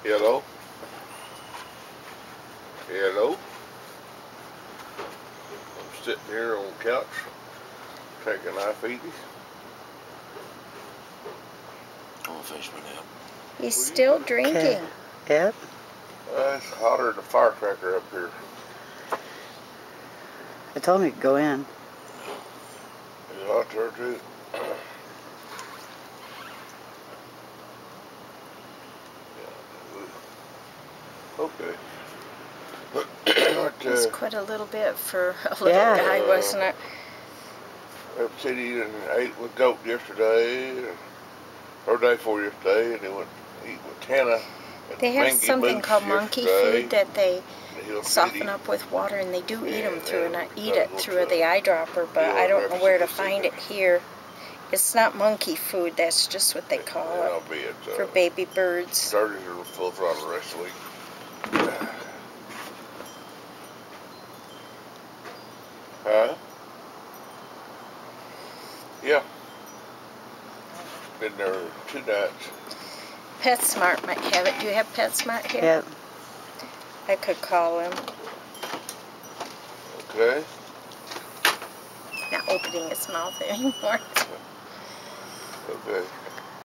Hello? Hello? I'm sitting here on the couch, taking a nice easy. I'm gonna finish my nap. He's still drinking. Yep. It's hotter than a firecracker up here. I told him he'd go in. It's hot there too. Okay. That's quite a little bit for a little guy, wasn't it? Said he ate with goat yesterday, or day before yesterday, and he went eat with Tana. They have something called monkey food that they soften up with water, and they do eat them through, and I eat it through the eyedropper, but I don't know where to find it here. It's not monkey food, that's just what they call it for baby birds. Started here full throttle the rest of the week. Huh? Yeah. Been there 2 nights. PetSmart might have it. Do you have PetSmart here? Yep. I could call him. Okay. Not opening his mouth anymore. Okay.